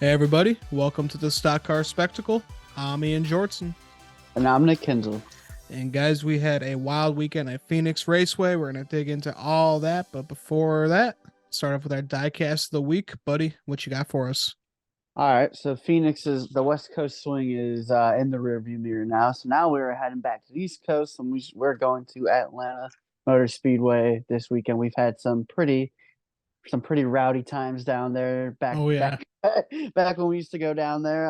Hey everybody, welcome to the Stock Car Spectacle. I'm Ian Jortson. And I'm Nick Kinzel. And guys, we had a wild weekend at Phoenix Raceway. We're going to dig into all that. But before that, start off with our diecast of the week. Buddy, what you got for us? All right, so the West Coast swing is in the rearview mirror now. So now we're heading back to the East Coast, and we're going to Atlanta Motor Speedway this weekend. We've had some pretty rowdy times down there Oh, yeah. back when we used to go down there.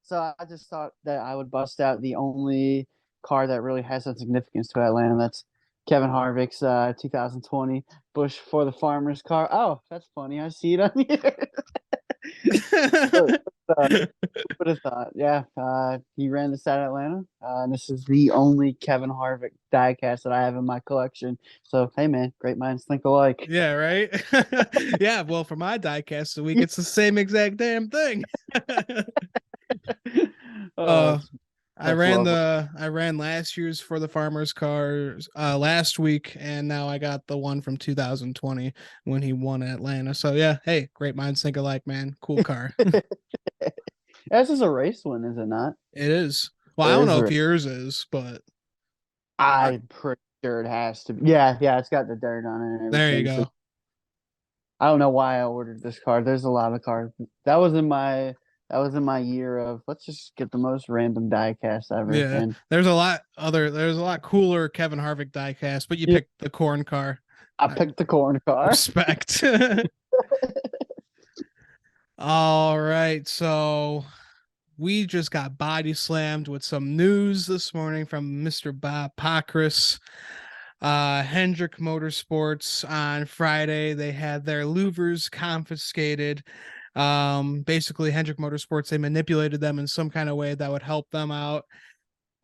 So I just thought that I would bust out the only car that really has some significance to Atlanta. That's Kevin Harvick's 2020 Bush for the Farmers car. Oh, that's funny. I see it on here. uh, would have thought? Yeah, he ran this at Atlanta, and this is the only Kevin Harvick diecast that I have in my collection. So, hey, man, great minds think alike. Yeah, right? Yeah, well, for my diecast of the week, it's the same exact damn thing. Oh, I that's ran lovely. I ran last year's for the farmers cars last week, and now I got the one from 2020 when he won Atlanta. So yeah, hey, great minds think alike, man. Cool car. This is a race one, is it not? It is. Well, I It don't is know a if race. yours is, but I'm pretty sure it has to be. Yeah, it's got the dirt on it and there you everything. So go. I don't know why I ordered this car. There's a lot of cars. That was in my year of let's just get the most random diecast ever. Yeah, And there's a lot cooler Kevin Harvick diecast, but you yeah, picked the corn car. I I picked the corn car. respect. All right, so we just got body slammed with some news this morning from Mr. Bob Pockrass. Hendrick Motorsports on Friday, they had their louvers confiscated. Basically, Hendrick Motorsports, they manipulated them in some kind of way that would help them out.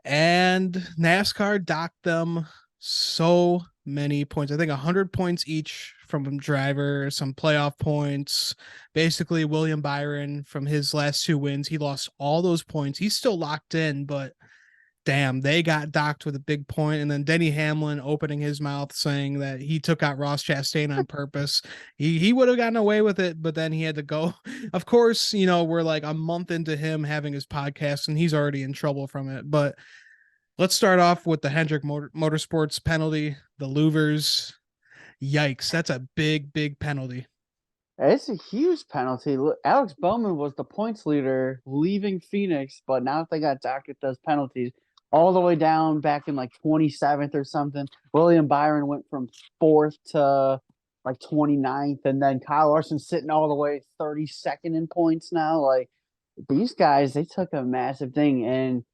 And NASCAR docked them so many points. I think 100 points each from driver, some playoff points. Basically, William Byron from his last two wins, he lost all those points. He's still locked in, but damn, they got docked with a big point. And then Denny Hamlin opening his mouth saying that he took out Ross Chastain on purpose. He would have gotten away with it, but then he had to go. Of course, we're like a month into him having his podcast and he's already in trouble from it. But let's start off with the Hendrick Motorsports penalty, the louvers. Yikes, that's a big penalty. It's a huge penalty. Look, Alex Bowman was the points leader leaving Phoenix, but now if they got docked at those penalties all the way down back in like 27th or something. William Byron went from fourth to like 29th, and then Kyle Larson sitting all the way 32nd in points now. Like these guys, they took a massive thing, and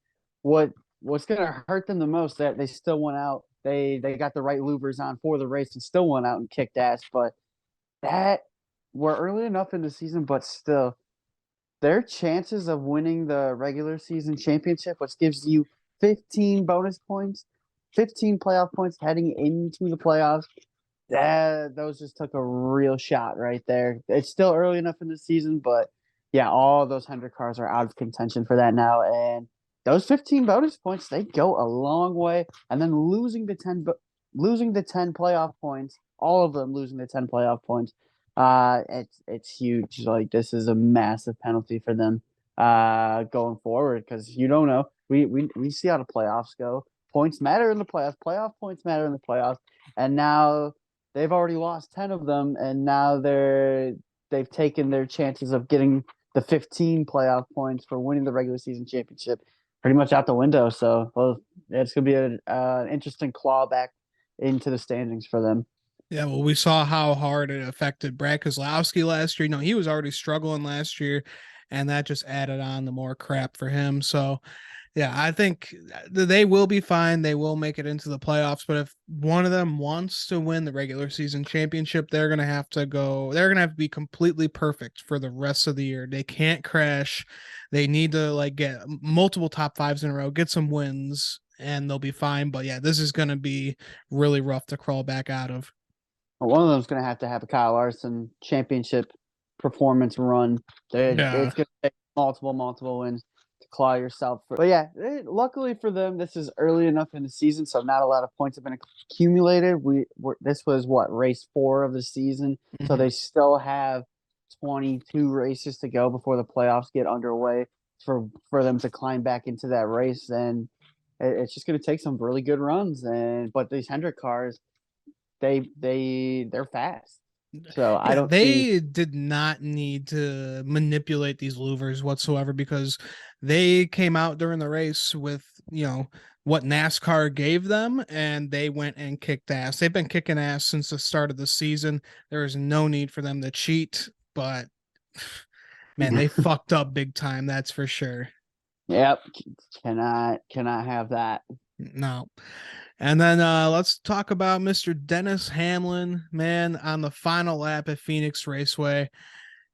what what's gonna hurt them the most that they still went out. They got the right louvers on for the race and still went out and kicked ass, but that we're early enough in the season, but still, their chances of winning the regular season championship, which gives you 15 bonus points, 15 playoff points heading into the playoffs, those just took a real shot right there. It's still early enough in the season, but yeah, all those 100 cars are out of contention for that now. And those 15 bonus points, they go a long way. And then losing the 10 playoff points, all of them losing the 10 playoff points, it's huge. Like this is a massive penalty for them going forward because you don't know. We see how the playoffs go. Points matter in the playoffs. Playoff points matter in the playoffs. And now they've already lost 10 of them, and now they've taken their chances of getting the 15 playoff points for winning the regular season championship pretty much out the window. So, well, it's going to be an interesting claw back into the standings for them. Yeah, well, we saw how hard it affected Brad Keselowski last year. He was already struggling last year, and that just added on the more crap for him. So, yeah, I think they will be fine. They will make it into the playoffs. But if one of them wants to win the regular season championship, they're going to have to go, they're going to have to be completely perfect for the rest of the year. They can't crash. They need to like get multiple top fives in a row, get some wins, and they'll be fine. But yeah, this is going to be really rough to crawl back out of. One of them's going to have a Kyle Larson championship performance run. Yeah. It's going to take multiple wins to claw yourself. But yeah, luckily for them, this is early enough in the season, so not a lot of points have been accumulated. This was what race 4 of the season, so Mhm. they still have 22 races to go before the playoffs get underway for them to climb back into that race, then it's just going to take some really good runs. But these Hendrick cars, they're fast. So I Yeah, don't see. they did not need to manipulate these louvers whatsoever because they came out during the race with, what NASCAR gave them and they went and kicked ass. They've been kicking ass since the start of the season. There is no need for them to cheat, but man, they fucked up big time, that's for sure. Yep, cannot have that. No. And then let's talk about Mr. Dennis Hamlin, man, on the final lap at Phoenix Raceway.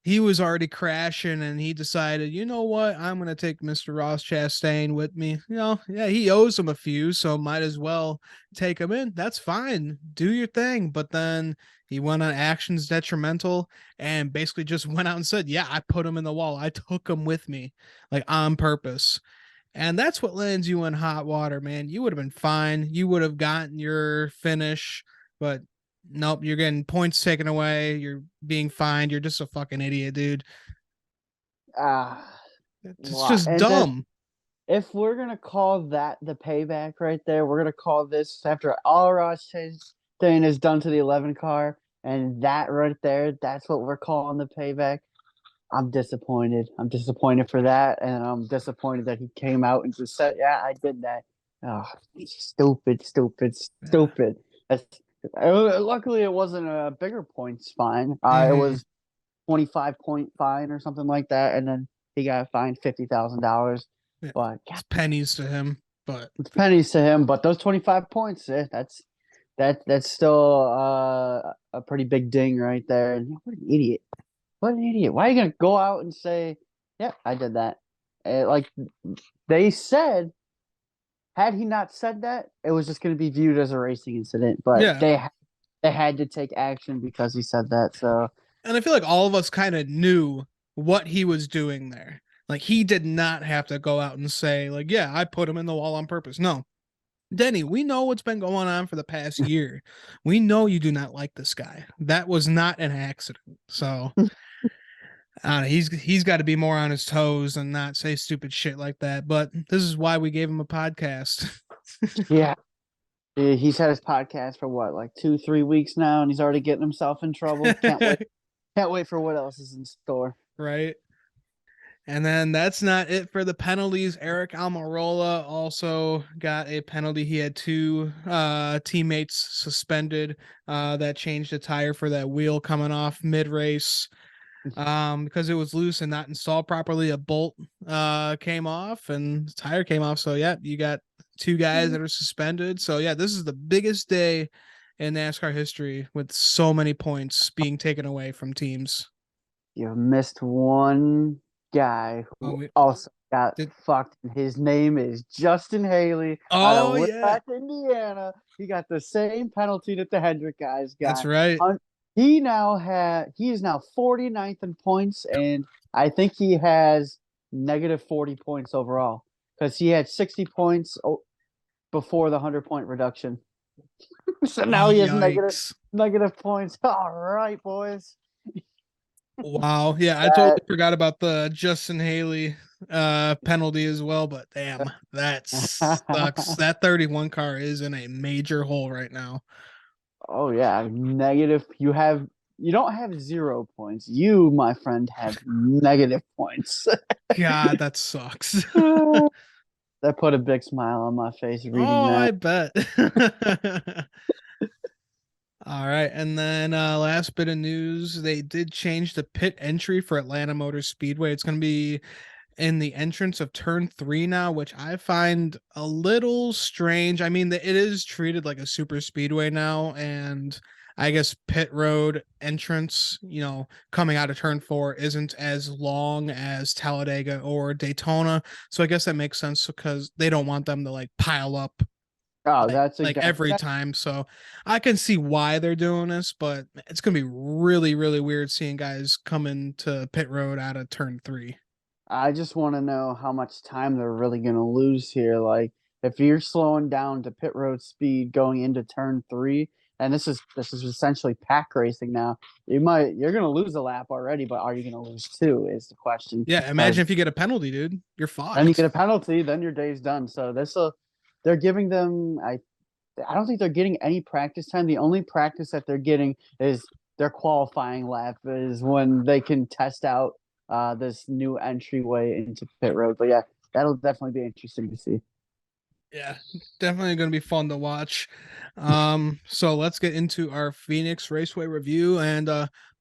He was already crashing and he decided, you know what, I'm going to take Mr. Ross Chastain with me. Yeah, he owes him a few, so might as well take him in. That's fine. Do your thing. But then he went on actions detrimental and basically just went out and said, yeah, I put him in the wall. I took him with me, like on purpose. And that's what lands you in hot water, man. You would have been fine. You would have gotten your finish, but nope, you're getting points taken away. You're being fined. You're just a fucking idiot, dude. Ah, It's wow. just And then dumb. if we're gonna call that the payback right there, we're gonna call this after all Ross Chastain is done to the 11 car, and that right there, that's what we're calling the payback. I'm disappointed. I'm disappointed for that, and I'm disappointed that he came out and just said, "Yeah, I did that." Oh, stupid, stupid, Yeah. stupid. That's, luckily, it wasn't a bigger points fine. It Mm-hmm. was 25-point fine or something like that, and then he got fined $50,000. Yeah. But It's God, pennies to him, but it's pennies to him. But those 25 points, that's still a pretty big ding right there. And what an idiot! What an idiot! Why are you gonna go out and say, "Yeah, I did that"? Like they said, had he not said that, it was just going to be viewed as a racing incident. But yeah. they had to take action because he said that. So And I feel like all of us kind of knew what he was doing there. Like he did not have to go out and say, like, yeah, I put him in the wall on purpose. No, Denny, we know what's been going on for the past year. We know you do not like this guy. That was not an accident. So he's got to be more on his toes and not say stupid shit like that. But this is why we gave him a podcast. yeah, he's had his podcast for what, like 2-3 weeks now, and he's already getting himself in trouble. Can't wait. Can't wait for what else is in store. Right. And then that's not it for the penalties. Eric Almarola also got a penalty. He had two teammates suspended that changed the tire for that wheel coming off mid race because it was loose and not installed properly. A bolt came off and the tire came off. So, yeah, you got two guys that are suspended. So, yeah, this is the biggest day in NASCAR history with so many points being taken away from teams. You missed one guy Oh, who also got did, fucked. His name is Justin Haley out of oh yeah, Little Indiana. He got the same penalty that the Hendrick guys that's got. right. He is now 49th in points, and I think he has negative 40 points overall because he had 60 points before the 100-point reduction. So now he has Yikes. negative points. All right, boys. Wow. Yeah, I totally That forgot about the Justin Haley penalty as well, but damn, that sucks. That 31 car is in a major hole right now. Oh yeah, negative. You don't have 0 points. You, my friend, have negative points. God, that sucks. That put a big smile on my face reading Oh, I that. bet. All right, and then last bit of news, they did change the pit entry for Atlanta Motor Speedway. It's going to be in the entrance of turn 3 now, which I find a little strange. I mean, it is treated like a super speedway now, and I guess pit road entrance, coming out of turn 4 isn't as long as Talladega or Daytona. So I guess that makes sense because they don't want them to like pile up Oh, like that's like exactly. every time. So I can see why they're doing this, but it's gonna be really, really weird seeing guys come into pit road out of turn 3. I just want to know how much time they're really going to lose here. Like, if you're slowing down to pit road speed going into turn 3, and this is essentially pack racing now. You're gonna lose a lap already, but are you gonna lose two is the question. Yeah, imagine Because if you get a penalty, dude. You're then you fucked. get a penalty, then your day's done. So they're giving them. I don't think they're getting any practice time. The only practice that they're getting is their qualifying lap is when they can test out this new entryway into pit road. But yeah, that'll definitely be interesting to see. Yeah, definitely going to be fun to watch. So let's get into our Phoenix Raceway review. And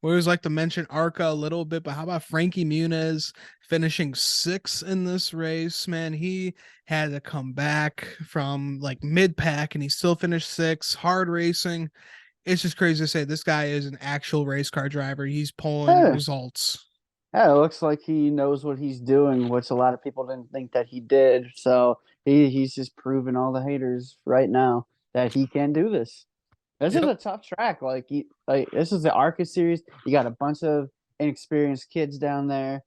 we always like to mention Arca a little bit, but how about Frankie Muniz finishing sixth in this race? Man, he had to come back from like mid pack and he still finished sixth. Hard racing. It's just crazy to say this guy is an actual race car driver. He's pulling Yeah. results. Yeah, it looks like he knows what he's doing, which a lot of people didn't think that he did. So he's just proving all the haters right now that he can do this. This is Yep. a tough track. Like this is the ARCA series. You got a bunch of inexperienced kids down there.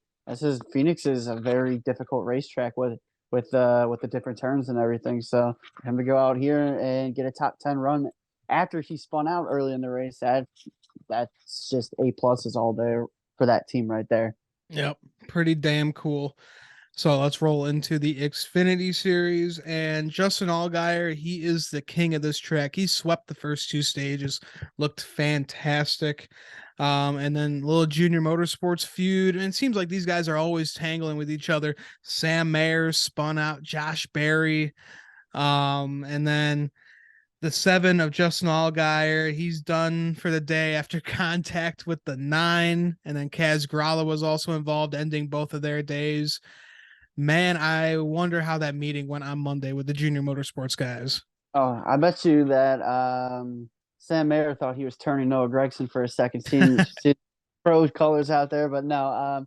Phoenix is a very difficult racetrack with the different turns and everything. So for him to go out here and get a top 10 run after he spun out early in the race, that's just A pluses all there for that team right there. Yep. Pretty damn cool. So let's roll into the Xfinity series. And Justin Allgaier, he is the king of this track. He swept the first two stages, looked fantastic. And then little junior motorsports feud. And it seems like these guys are always tangling with each other. Sam Mayer spun out Josh Berry. And then the seven of Justin Allgaier, he's done for the day after contact with the nine. And then Kaz Grala was also involved, ending both of their days. Man, I wonder how that meeting went on Monday with the junior motorsports guys. Oh, I bet you that Sam Mayer thought he was turning Noah Gregson for a second, seeing pro colors out there, but no.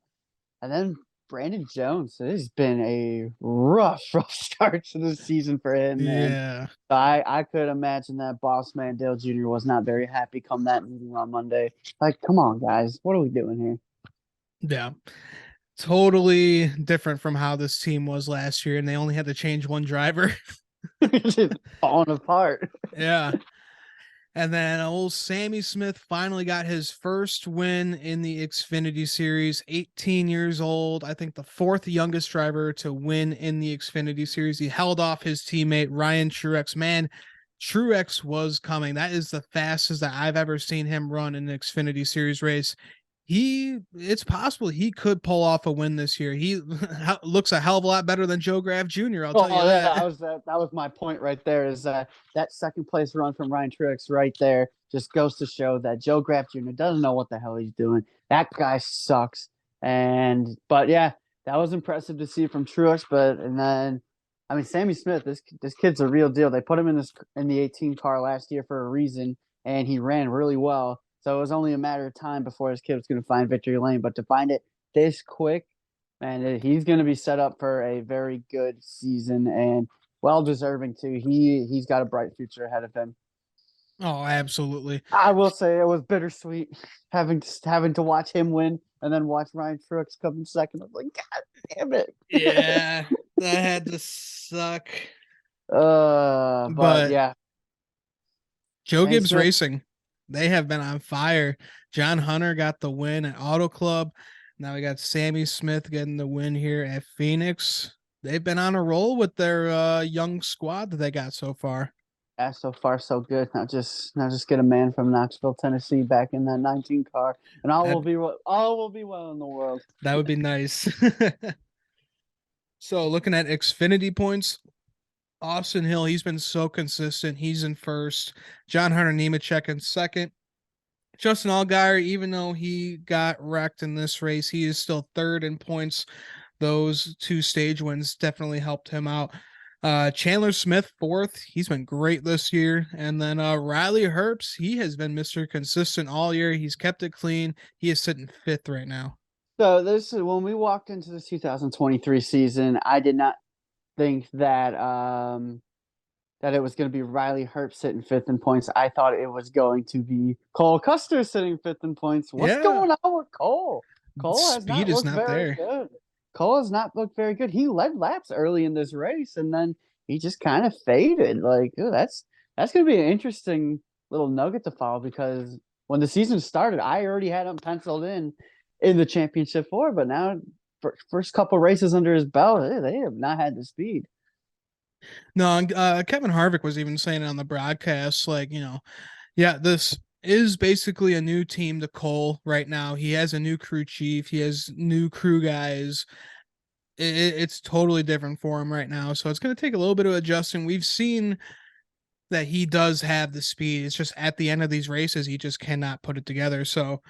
And then Brandon Jones. It has been a rough start to the season for him, man. Yeah. I could imagine that boss man Dale Jr. was not very happy come that meeting on Monday. Like, come on, guys, what are we doing here? Yeah. Totally different from how this team was last year, and they only had to change one driver. Just falling apart. Yeah. And then old Sammy Smith finally got his first win in the Xfinity Series, 18 years old. I think the fourth youngest driver to win in the Xfinity Series. He held off his teammate Ryan Truex. Man, Truex was coming. That is the fastest that I've ever seen him run in an Xfinity Series race. It's possible he could pull off a win this year. He looks a hell of a lot better than Joe Graf Jr. I'll tell you Oh yeah, that. that was my point right there. Is that second place run from Ryan Truex right there just goes to show that Joe Graf Jr. doesn't know what the hell he's doing. That guy sucks. But yeah, that was impressive to see from Truex. And then I mean Sammy Smith, this kid's a real deal. They put him in the 18 car last year for a reason, and he ran really well. So it was only a matter of time before his kid was going to find victory lane. But to find it this quick, and he's going to be set up for a very good season and well deserving too. He's got a bright future ahead of him. Oh, absolutely. I will say it was bittersweet having to watch him win and then watch Ryan Truex come in second. I was like, God damn it. Yeah, that had to suck. But But yeah, Joe Sammy Gibbs Smith. Racing, they have been on fire. John Hunter got the win at Auto Club. Now we got Sammy Smith getting the win here at Phoenix. They've been on a roll with their young squad that they got so far. Yeah, so far so good. Not just get a man from Knoxville, Tennessee, back in that 19 car, and That all will be well in the world. that would be nice. So looking at Xfinity points, Austin Hill, he's been so consistent. He's in first. John Hunter Nemechek in second. Justin Allgaier, even though he got wrecked in this race, he is still third in points. Those two stage wins definitely helped him out. Chandler Smith, fourth. He's been great this year. And then Riley Herbst, he has been Mr. Consistent all year. He's kept it clean. He is sitting fifth right now. So this is when we walked into the 2023 season. I did not think that it was going to be Riley Herbst sitting fifth in points. I thought it was going to be Cole Custer sitting fifth in points. What's Yeah. going on with Cole? Cole has Speed not is looked not very there. good. Cole has not looked very good. He led laps early in this race, and then he just kind of faded. Like, ooh, that's going to be an interesting little nugget to follow because when the season started, I already had him penciled in the championship four, but now first couple races under his belt, they have not had the speed. No, Kevin Harvick was even saying it on the broadcast, like, yeah, this is basically a new team to Cole right now. He has a new crew chief, he has new crew guys. It's totally different for him right now. So it's going to take a little bit of adjusting. We've seen that he does have the speed. It's just at the end of these races, he just cannot put it together. So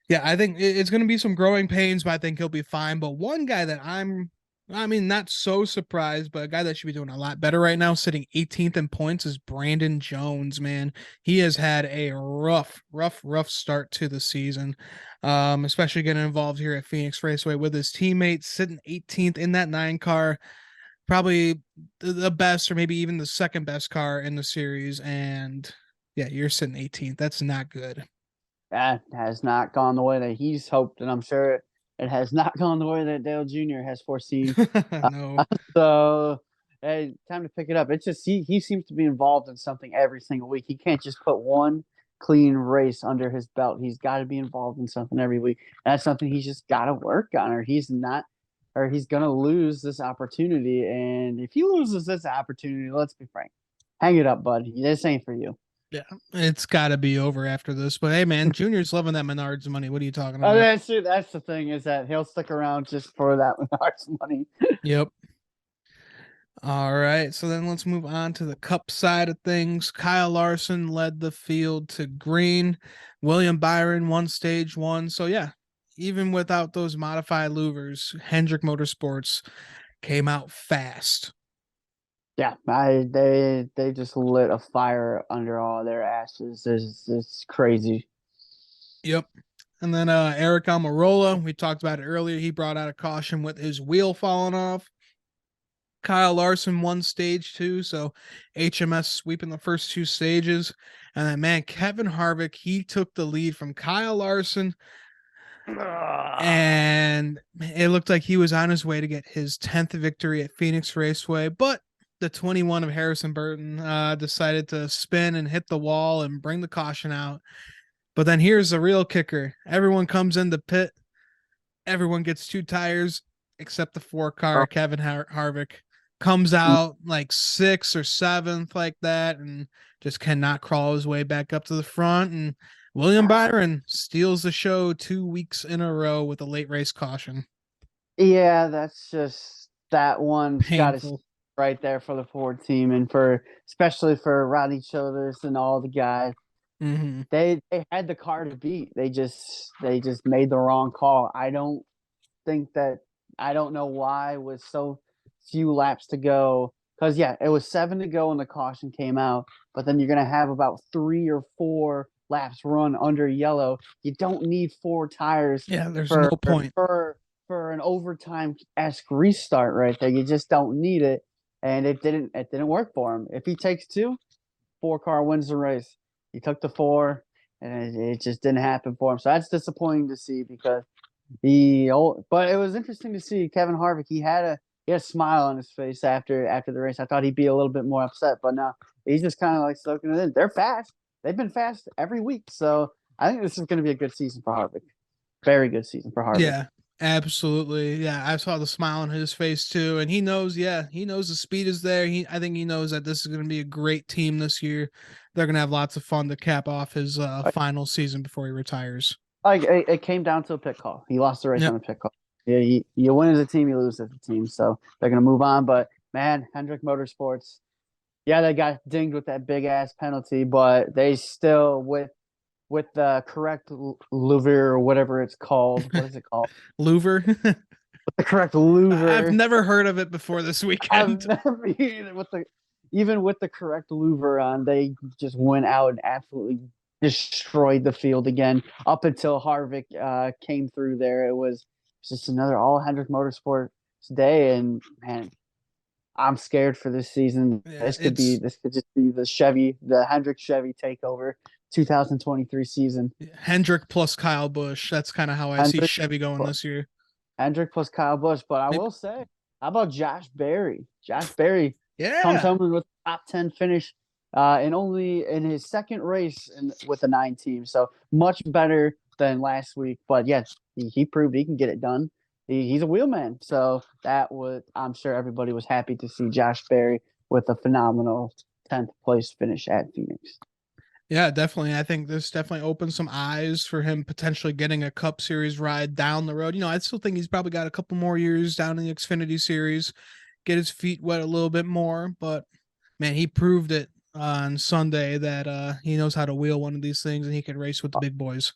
yeah, I think it's going to be some growing pains, but I think he'll be fine. But one guy that I mean, not so surprised, but a guy that should be doing a lot better right now, sitting 18th in points, is Brandon Jones, man. He has had a rough start to the season, especially getting involved here at Phoenix Raceway with his teammates, sitting 18th in that 9 car, probably the best or maybe even the second best car in the series. And yeah, you're sitting 18th. That's not good. That has not gone the way that he's hoped, and I'm sure it has not gone the way that Dale Jr. has foreseen. No. So, hey, time to pick it up. It's just he seems to be involved in something every single week. He can't just put one clean race under his belt. He's got to be involved in something every week. That's something he's just got to work on, or he's not, or he's gonna lose this opportunity. And if he loses this opportunity, let's be frank, hang it up, bud. This ain't for you. Yeah, it's got to be over after this. But hey, man, Junior's loving that Menards money. What are you talking about? That's the thing is that he'll stick around just for that Menards money. Yep. All right. So then let's move on to the cup side of things. Kyle Larson led the field to green. William Byron won stage one. So yeah, even without those modified louvers, Hendrick Motorsports came out fast. Yeah, they just lit a fire under all their asses. It's crazy. Yep. And then Eric Almarola, we talked about it earlier. He brought out a caution with his wheel falling off. Kyle Larson won stage two, so HMS sweeping the first two stages. And then, man, Kevin Harvick, he took the lead from Kyle Larson, and it looked like he was on his way to get his 10th victory at Phoenix Raceway. But the 21 of Harrison Burton decided to spin and hit the wall and bring the caution out. But then here's the real kicker. Everyone comes in the pit. Everyone gets two tires except the 4 car. Kevin Harvick comes out like 6th or 7th like that and just cannot crawl his way back up to the front. And William Byron steals the show 2 weeks in a row with a late race caution. Yeah, that's just that one's got to Painful. right there for the Ford team and for especially for Rodney Childers and all the guys. Mm-hmm. They had the car to beat. They just made the wrong call. Think that I don't know why with so few laps to go. Because yeah, it was 7 to go and the caution came out, but then you're gonna have about 3 or 4 laps run under yellow. You don't need 4 tires Yeah, there's no for point. for an overtime esque restart right there. You just don't need it, and it didn't work for him. If he takes 2, 4 car wins the race. He took the 4, and it just didn't happen for him. So that's disappointing to see because but it was interesting to see Kevin Harvick. He had a smile on his face after the race. I thought he'd be a little bit more upset, but no, he's just kind of like soaking it in. They're fast. They've been fast every week, so I think this is going to be a good season for Harvick. Very good season for Harvick. Yeah, absolutely. Yeah, I saw the smile on his face too, and he knows. Yeah, he knows the speed is there. I think he knows that this is going to be a great team this year. They're going to have lots of fun to cap off his final season before he retires. Like it came down to a pit call. He lost the race Yep. on a pit call. Yeah, you win as a team, you lose as a team. So they're going to move on. But man, Hendrick Motorsports, yeah, they got dinged with that big ass penalty, but they still with the correct louver or whatever it's called. What is it called? Louver. The correct I've louver. never heard of it before this I've weekend. never even with the correct louver on, they just went out and absolutely destroyed the field again. Up until Harvick came through there, it was just another all Hendrick Motorsports day, and man, I'm scared for this season. Yeah, This could just be the Hendrick Chevy takeover 2023 season. Hendrick plus Kyle Busch. That's kind of how I see Hendrick, Chevy going this year. Hendrick plus Kyle Busch. But I Maybe, will say, how about Josh Berry? Josh Berry comes yeah. home with a top 10 finish and only in his second race with the 9 team. So much better than last week. But yes, he proved he can get it done. He's a wheelman. So I'm sure everybody was happy to see Josh Berry with a phenomenal 10th place finish at Phoenix. Yeah, definitely. I think this definitely opens some eyes for him potentially getting a Cup Series ride down the road. I still think he's probably got a couple more years down in the Xfinity Series, get his feet wet a little bit more. But man, he proved it on Sunday that he knows how to wheel one of these things and he can race with the big boys.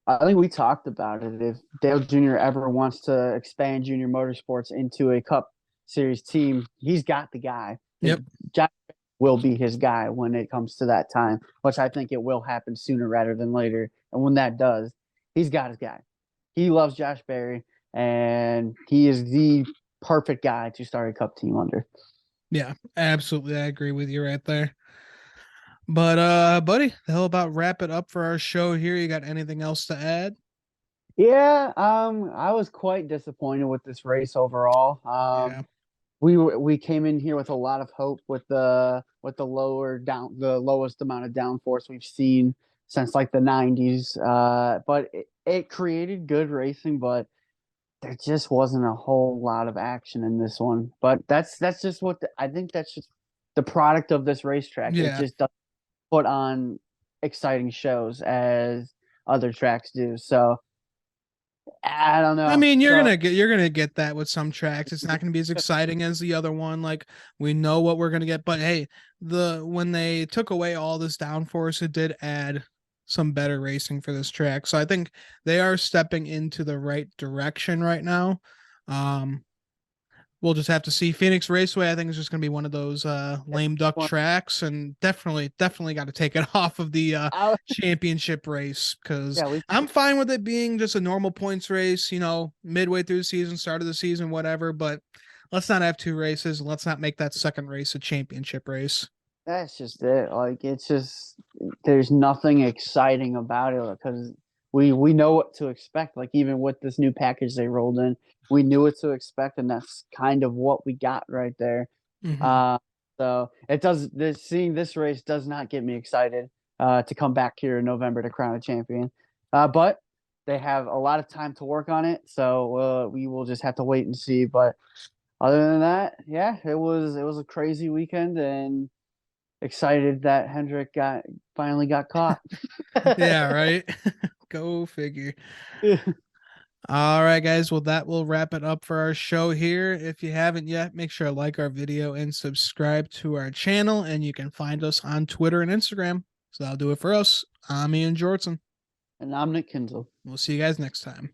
I think we talked about it. If Dale Jr. ever wants to expand Junior Motorsports into a Cup Series team, he's got the guy. Yep. Josh will be his guy when it comes to that time, which I think it will happen sooner rather than later. And when that does, he's got his guy. He loves Josh Berry, and he is the perfect guy to start a Cup team under. Yeah, absolutely. I agree with you right there. But buddy, the hell about wrap it up for our show here. You got anything else to add? Yeah, I was quite disappointed with this race overall. Yeah. We came in here with a lot of hope with the lowest amount of downforce we've seen since like the 90s. But it created good racing, but there just wasn't a whole lot of action in this one. But that's just I think that's just the product of this racetrack. It Yeah. just doesn't put on exciting shows as other tracks do. So I don't I know. mean, So you're gonna get that with some tracks. It's not gonna be as exciting as the other one. Like we know what we're gonna get, but hey, when they took away all this downforce, it did add some better racing for this track. So I think they are stepping into the right direction right now. Um, we'll just have to see. Phoenix Raceway, I think, is just going to be one of those lame duck tracks, and definitely got to take it off of the I, championship race because yeah, we I'm fine with it being just a normal points race, midway through the season, start of the season, whatever. But let's not have two races. Let's not make that second race a championship race. That's just it. Like it's just there's nothing exciting about it because we know what to expect. Like even with this new package they rolled in, we knew what to expect, and that's kind of what we got right there. Mm-hmm. Uh, so it does. Seeing this race does not get me excited to come back here in November to crown a champion. But they have a lot of time to work on it, so we will just have to wait and see. But other than that, yeah, it was a crazy weekend and excited that Hendrick finally got caught. Yeah, right. Go figure. All right, guys. Well, that will wrap it up for our show here. If you haven't yet, make sure to like our video and subscribe to our channel. And you can find us on Twitter and Instagram. So that'll do it for us. I'm Ian Jortson. And I'm Nick Kinzel. We'll see you guys next time.